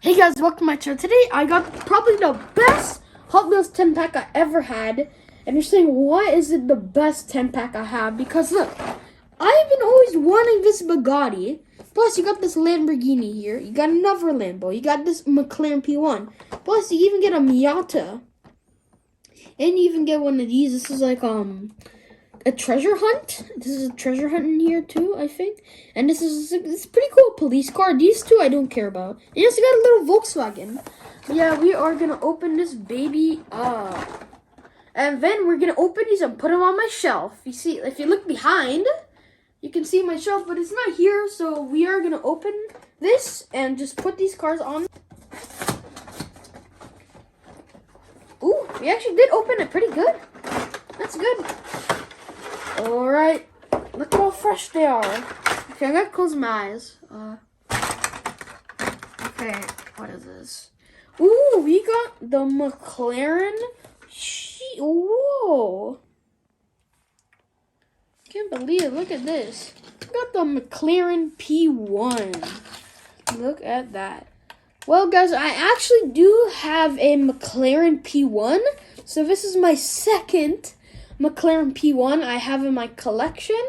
Hey guys, welcome to my channel. Today I got probably the best Hot Wheels 10 pack I ever had. And you're saying, why is it the best 10 pack I have? Because look, I've been always wanting this Bugatti. Plus you got this Lamborghini here. You got another Lambo. You got this McLaren P1. Plus you even get a Miata. And you even get one of these. This is like a treasure hunt. This is a treasure hunt in here too, I think. And this is pretty cool police car. These two I don't care about. And you also got a little Volkswagen. Yeah, we are gonna open this baby up. And then we're gonna open these and put them on my shelf. You see, if you look behind, you can see my shelf, but it's not here. So we are gonna open this and just put these cars on. Ooh, we actually did open it pretty good. That's good. Alright, look how fresh they are. Okay, I gotta close my eyes. Okay, what is this? Ooh, we got the McLaren. Whoa. Can't believe it, look at this. We got the McLaren P1. Look at that. Well, guys, I actually do have a McLaren P1. So this is my second McLaren P1 I have in my collection.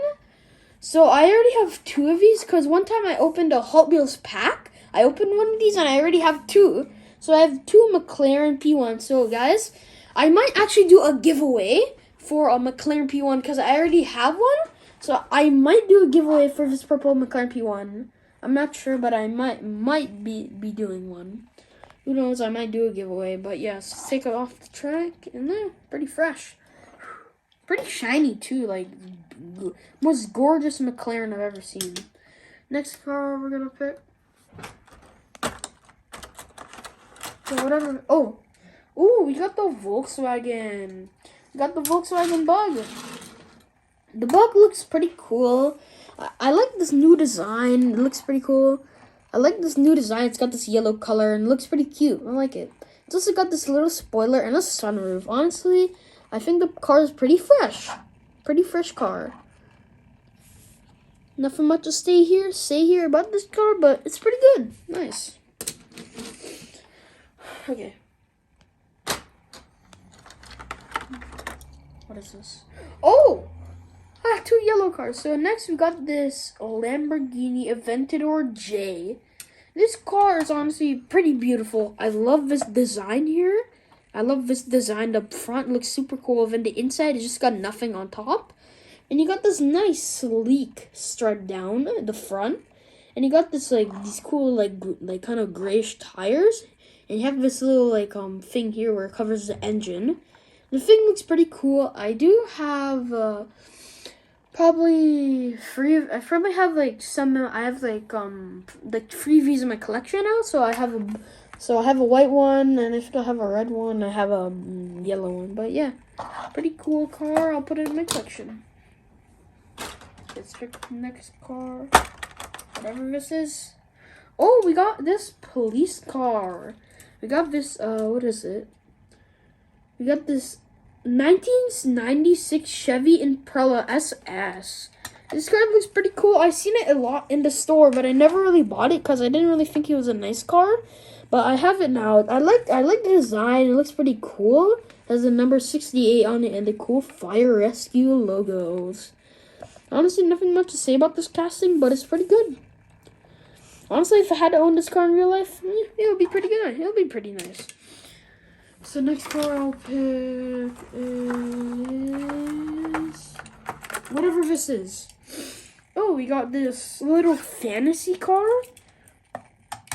So I already have two of these because one time I opened a Hot Wheels pack. I opened one of these and I already have two. So I have two McLaren P1. So guys, I might actually do a giveaway for a McLaren P1 because I already have one. So I might do a giveaway for this purple McLaren P1. I'm not sure, but I might be doing one. Who knows, I might do a giveaway. But yes, let's take it off the track and they're pretty fresh. Pretty shiny too, like most gorgeous McLaren I've ever seen. Next car we're gonna pick. So whatever. Oh, we got the Volkswagen. We got the Volkswagen Bug. The Bug looks pretty cool. I like this new design. It looks pretty cool. I like this new design. It's got this yellow color and it looks pretty cute. I like it. It's also got this little spoiler and a sunroof. Honestly, I think the car is pretty fresh. Pretty fresh car. Nothing much to say here about this car, but it's pretty good. Nice. Okay. What is this? Oh! I have two yellow cars. So next we got this Lamborghini Aventador J. This car is honestly pretty beautiful. I love this design here. I love this design. The front looks super cool. And the inside is just got nothing on top. And you got this nice sleek strut down the front. And you got this these cool like kind of grayish tires. And you have this little thing here where it covers the engine. The thing looks pretty cool. I do have probably three. I probably have some. I have three of these in my collection now. So I have a white one, and if I have a red one, I have a yellow one. But yeah, pretty cool car. I'll put it in my collection. Let's pick the next car. Whatever this is. Oh, we got this police car. We got this. What is it? We got this 1996 Chevy Impala SS. This car looks pretty cool. I've seen it a lot in the store, but I never really bought it because I didn't really think it was a nice car. But I have it now. I like the design. It looks pretty cool. It has the number 68 on it and the cool fire rescue logos. Honestly, nothing much to say about this casting, but it's pretty good. Honestly, if I had to own this car in real life, it would be pretty good. It would be pretty nice. So next car I'll pick is whatever this is. Oh, we got this little fantasy car.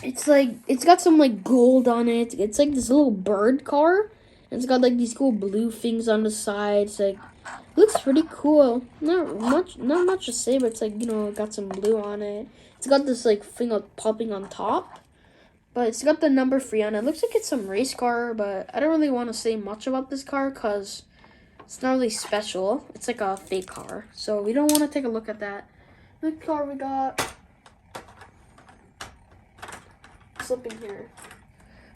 It's got some gold on it. It's like this little bird car. And it's got these cool blue things on the sides. It looks pretty cool. Not much to say, but it's it got some blue on it. It's got this thing popping on top. But it's got the number 3 on it. It looks like it's some race car, but I don't really want to say much about this car because it's not really special. It's like a fake car. So we don't want to take a look at that. Next car we got. Slipping here.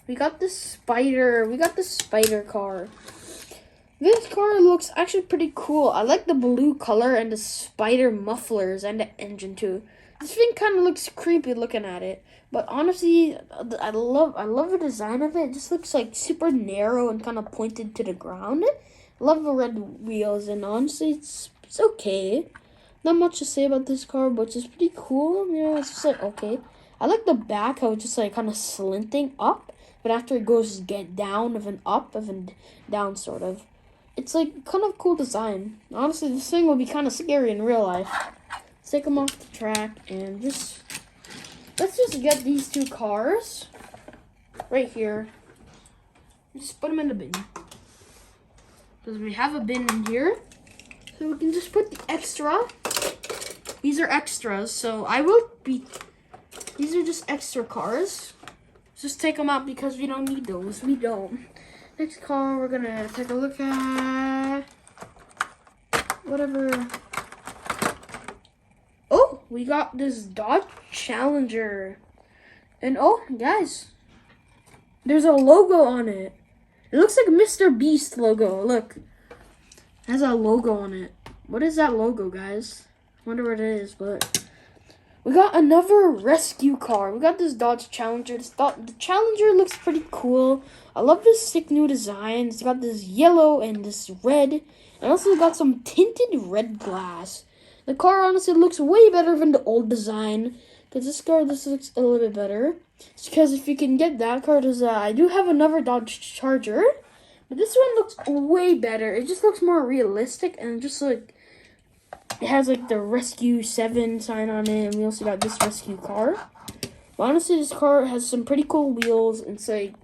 We got this spider. We got this spider car. This car looks actually pretty cool. I like the blue color and the spider mufflers and the engine too. This thing kind of looks creepy looking at it. But honestly, I love the design of it. It just looks like super narrow and kind of pointed to the ground. I love the red wheels, and honestly, it's okay. Not much to say about this car, but it's pretty cool. Yeah, it's just like okay. I like the back how it's just like kind of slinting up, but after it goes get down of an up of and down sort of. It's like kind of cool design. Honestly, this thing would be kind of scary in real life. Let's take them off the track and let's just get these two cars right here. Just put them in the bin. Because we have a bin in here. So we can just put the extra. These are extras, so these are just extra cars. Just take them out because we don't need those. We don't. Next car we're gonna take a look at. Whatever. Oh, we got this Dodge Challenger. And oh, guys, there's a logo on it. It looks like Mr. Beast logo. Look, it has a logo on it. What is that logo, guys? Wonder what it is, but we got another rescue car. We got this Dodge Challenger. The Challenger looks pretty cool. I love this sick new design. It's got this yellow and this red. And also got some tinted red glass. The car honestly looks way better than the old design. Because this looks a little bit better. It's because if you can get that car, I do have another Dodge Charger. But this one looks way better. It just looks more realistic and just like it has like the Rescue 7 sign on it. And we also got this rescue car. But honestly, this car has some pretty cool wheels. And it's like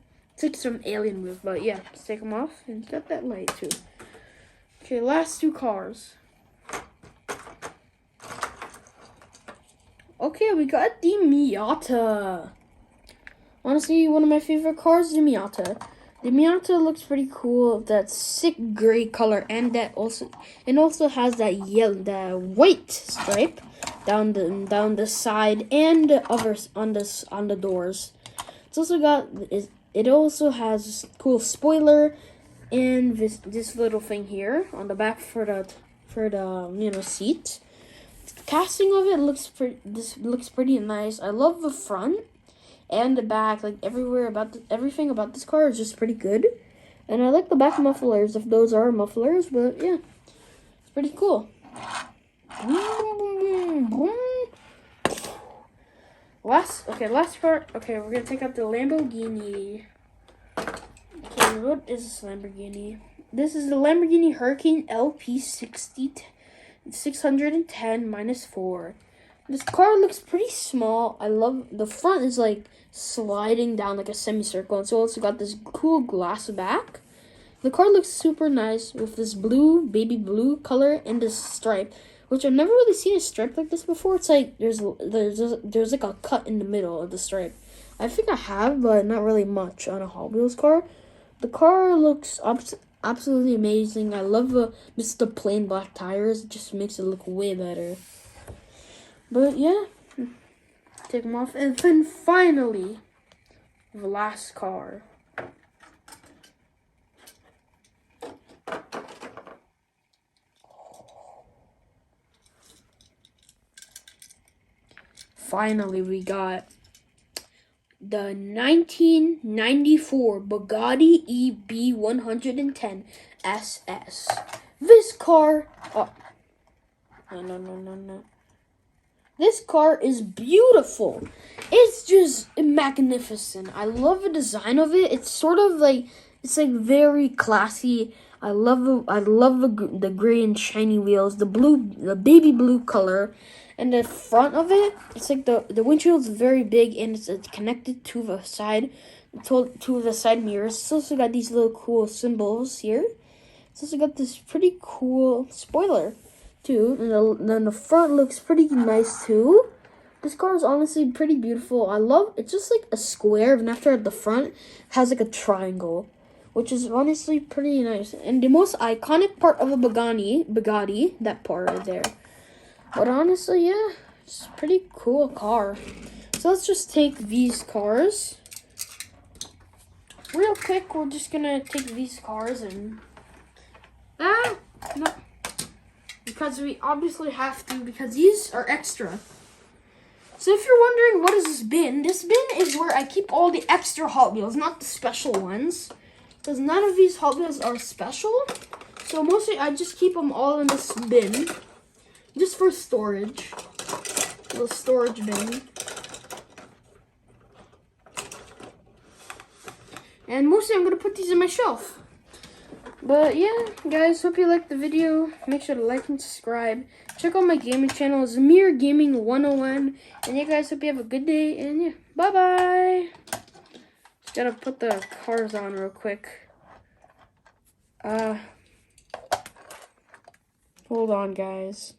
some alien wheels. But yeah, let's take them off. And it's got that light too. Okay, last two cars. Okay, we got the Miata. Honestly, one of my favorite cars is the Miata. The Miata looks pretty cool. That sick gray color, and it also has that the white stripe down the side and the others on the doors. It's also it also has cool spoiler and this little thing here on the back for the seat. The casting of it looks pretty nice. I love the front and the back, like everything about this car is just pretty good. And I like the back mufflers, if those are mufflers, but yeah, it's pretty cool. Last car. Okay, we're gonna take out the Lamborghini. Okay, what is this Lamborghini? This is the Lamborghini Hurricane LP 610 -4. This car looks pretty small. I love the front is like sliding down like a semicircle. And so it's got this cool glass back. The car looks super nice with this baby blue color and this stripe, which I've never really seen a stripe like this before. It's like there's like a cut in the middle of the stripe. I think I have, but not really much on a Hot Wheels car. The car looks absolutely amazing. I love just the plain black tires. It just makes it look way better. But yeah, take them off. And then finally, the last car. Finally, we got the 1994 Bugatti EB110 SS. This car, no. This car is beautiful. It's just magnificent. I love the design of it. It's sort of like, it's like very classy. I love the gray and shiny wheels, the baby blue color, and the front of it. It's like the windshield is very big and it's connected to the side, to the side mirrors. It's also got these little cool symbols here. It's also got this pretty cool spoiler too, and then the front looks pretty nice too. This car is honestly pretty beautiful. It's just like a square, and after at the front has like a triangle, which is honestly pretty nice. And the most iconic part of a Bugatti, that part right there. But honestly, yeah, it's a pretty cool car. So let's just take these cars. Real quick, we're just gonna take these cars and no. Because we obviously have to, because these are extra. So if you're wondering what is this bin is where I keep all the extra Hot Wheels, not the special ones. Because none of these Hot Wheels are special. So mostly I just keep them all in this bin. Just for storage. A little storage bin. And mostly I'm going to put these in my shelf. But yeah, guys, hope you liked the video. Make sure to like and subscribe. Check out my gaming channel, Zamir Gaming 101. And yeah, guys, hope you have a good day. And yeah, bye-bye. Just gotta put the cars on real quick. Hold on, guys.